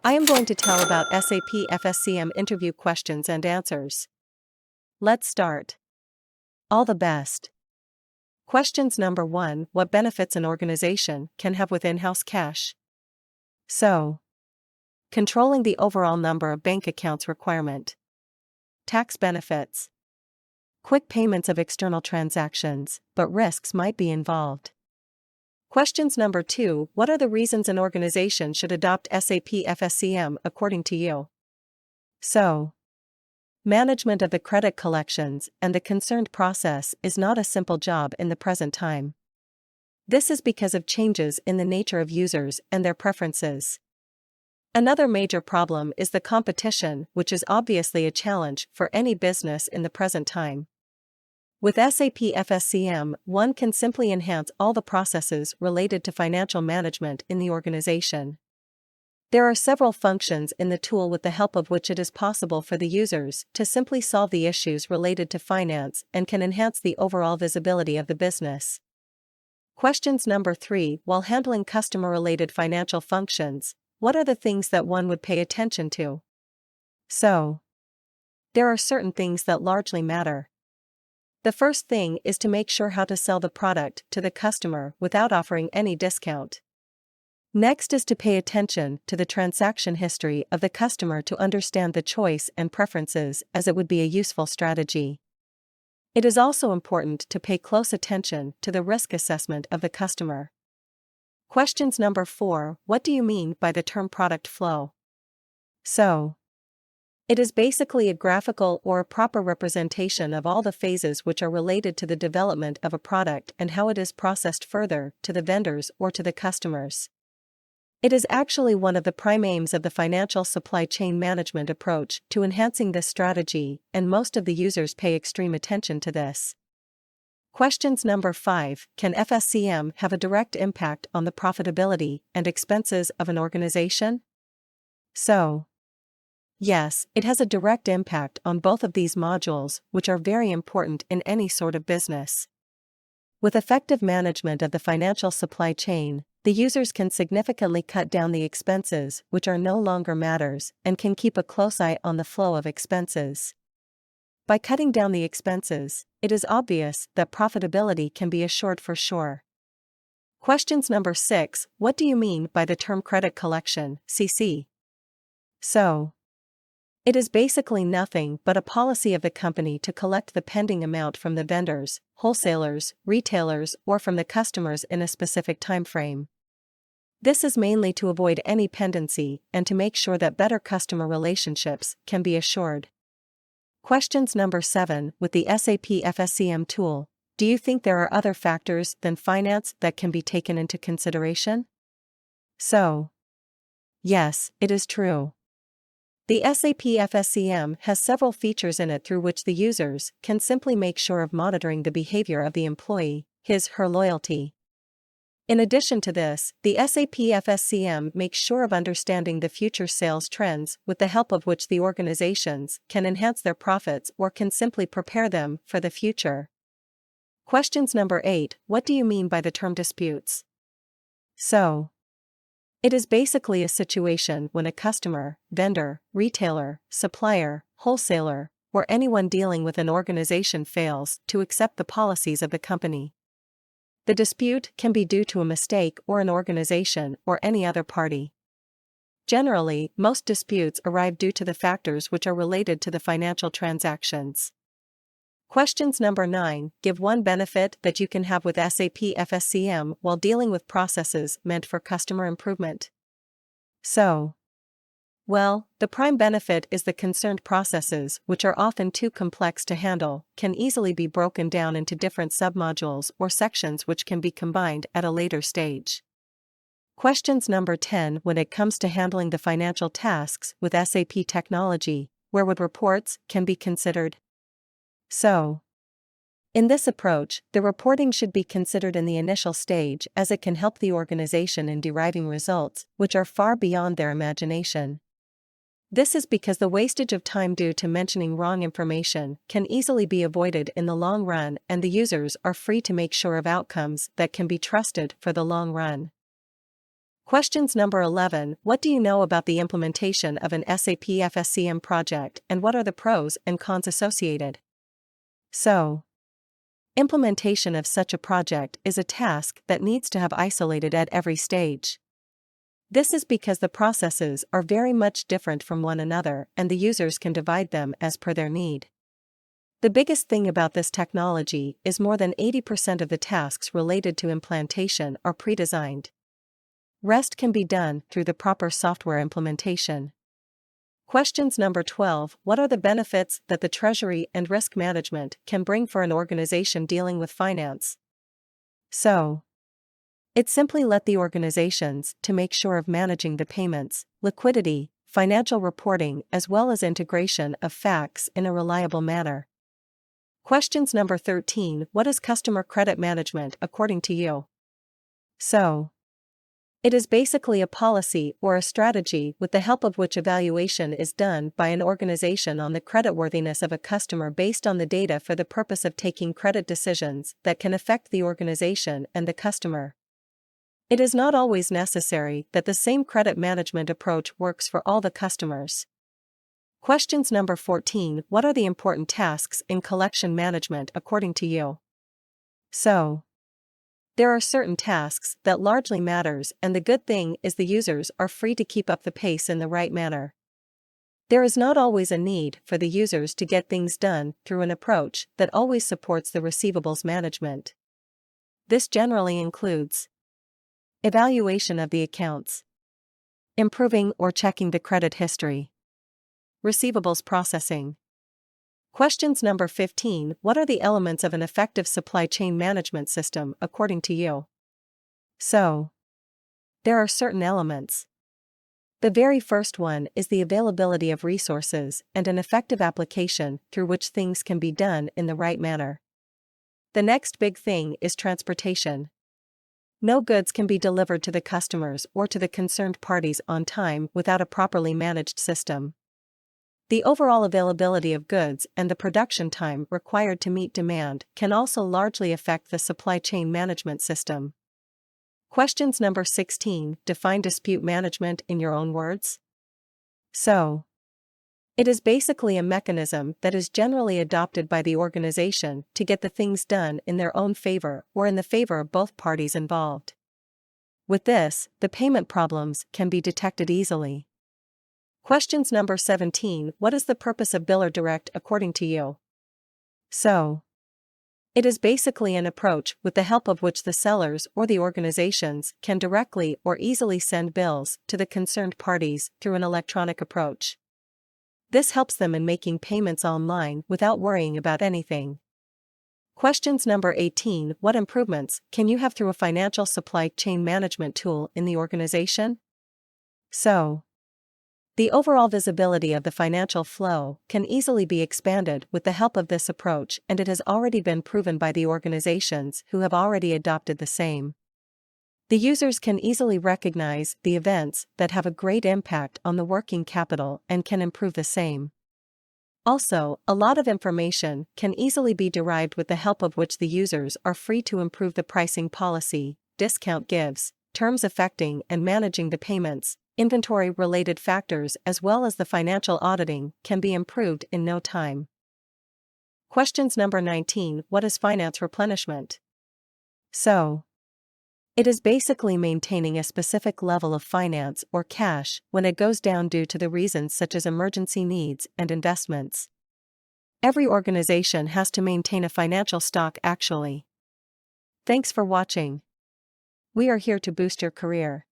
I am going to tell about SAP FSCM interview questions and answers. Let's start. All the best. Questions number 1: What benefits an organization can have with in-house cash? So, controlling the overall number of bank accounts requirement. Tax benefits. Quick payments of external transactions, but risks might be involved. Questions number 2: What are the reasons an organization should adopt SAP FSCM according to you? So, management of the credit collections and the concerned process is not a simple job in the present time. This is because of changes in the nature of users and their preferences. Another major problem is the competition, which is obviously a challenge for any business in the present time. With SAP FSCM, one can simply enhance all the processes related to financial management in the organization. There are several functions in the tool with the help of which it is possible for the users to simply solve the issues related to finance and can enhance the overall visibility of the business. Questions number 3: While handling customer-related financial functions, what are the things that one would pay attention to? So, there are certain things that largely matter. The first thing is to make sure how to sell the product to the customer without offering any discount. Next is to pay attention to the transaction history of the customer to understand the choice and preferences, as it would be a useful strategy. It is also important to pay close attention to the risk assessment of the customer. Questions number 4: What do you mean by the term product flow? So, it is basically a graphical or a proper representation of all the phases which are related to the development of a product and how it is processed further to the vendors or to the customers. It is actually one of the prime aims of the financial supply chain management approach to enhancing this strategy, and most of the users pay extreme attention to this. Questions number 5: Can FSCM have a direct impact on the profitability and expenses of an organization? So, yes, it has a direct impact on both of these modules, which are very important in any sort of business. With effective management of the financial supply chain, the users can significantly cut down the expenses which are no longer matters and can keep a close eye on the flow of expenses. By cutting down the expenses, it is obvious that profitability can be assured for sure. Questions number 6: What do you mean by the term credit collection, CC? So, it is basically nothing but a policy of the company to collect the pending amount from the vendors, wholesalers, retailers, or from the customers in a specific time frame. This is mainly to avoid any pendency and to make sure that better customer relationships can be assured. Questions number 7: With the SAP FSCM tool, do you think there are other factors than finance that can be taken into consideration? So, yes, it is true. The SAP FSCM has several features in it through which the users can simply make sure of monitoring the behavior of the employee, his/her loyalty. In addition to this, the SAP FSCM makes sure of understanding the future sales trends with the help of which the organizations can enhance their profits or can simply prepare them for the future. Questions number 8: What do you mean by the term disputes? So, it is basically a situation when a customer, vendor, retailer, supplier, wholesaler, or anyone dealing with an organization fails to accept the policies of the company. The dispute can be due to a mistake or an organization or any other party. Generally, most disputes arise due to the factors which are related to the financial transactions. Questions number 9: Give one benefit that you can have with SAP FSCM while dealing with processes meant for customer improvement. So, well, the prime benefit is the concerned processes, which are often too complex to handle, can easily be broken down into different submodules or sections which can be combined at a later stage. Questions number 10: When it comes to handling the financial tasks with SAP technology, where would reports can be considered? So, in this approach, the reporting should be considered in the initial stage as it can help the organization in deriving results which are far beyond their imagination. This is because the wastage of time due to mentioning wrong information can easily be avoided in the long run, and the users are free to make sure of outcomes that can be trusted for the long run. Questions number 11. What do you know about the implementation of an SAP FSCM project and what are the pros and cons associated? So, implementation of such a project is a task that needs to have isolated at every stage. This is because the processes are very much different from one another and the users can divide them as per their need. The biggest thing about this technology is more than 80% of the tasks related to implantation are pre-designed. Rest can be done through the proper software implementation. Questions number 12. What are the benefits that the Treasury and Risk Management can bring for an organization dealing with finance? So, it simply let the organizations to make sure of managing the payments, liquidity, financial reporting as well as integration of facts in a reliable manner. Questions number 13. What is customer credit management according to you? So, it is basically a policy or a strategy with the help of which evaluation is done by an organization on the creditworthiness of a customer based on the data for the purpose of taking credit decisions that can affect the organization and the customer. It is not always necessary that the same credit management approach works for all the customers. Questions number 14. What are the important tasks in collection management according to you? So, there are certain tasks that largely matters and the good thing is the users are free to keep up the pace in the right manner. There is not always a need for the users to get things done through an approach that always supports the receivables management. This generally includes evaluation of the accounts, improving or checking the credit history, receivables processing. Questions number 15. What are the elements of an effective supply chain management system according to you? So, there are certain elements. The very first one is the availability of resources and an effective application through which things can be done in the right manner. The next big thing is transportation. No goods can be delivered to the customers or to the concerned parties on time without a properly managed system. The overall availability of goods and the production time required to meet demand can also largely affect the supply chain management system. Questions number 16. Define dispute management in your own words. So, it is basically a mechanism that is generally adopted by the organization to get the things done in their own favor or in the favor of both parties involved. With this, the payment problems can be detected easily. Questions number 17. What is the purpose of Biller Direct according to you? So, it is basically an approach with the help of which the sellers or the organizations can directly or easily send bills to the concerned parties through an electronic approach. This helps them in making payments online without worrying about anything. Questions number 18. What improvements can you have through a financial supply chain management tool in the organization? So, the overall visibility of the financial flow can easily be expanded with the help of this approach and it has already been proven by the organizations who have already adopted the same. The users can easily recognize the events that have a great impact on the working capital and can improve the same. Also, a lot of information can easily be derived with the help of which the users are free to improve the pricing policy, discount gives, terms affecting and managing the payments, inventory-related factors as well as the financial auditing can be improved in no time. Questions number 19. What is finance replenishment? So, it is basically maintaining a specific level of finance or cash when it goes down due to the reasons such as emergency needs and investments. Every organization has to maintain a financial stock actually. Thanks for watching. We are here to boost your career.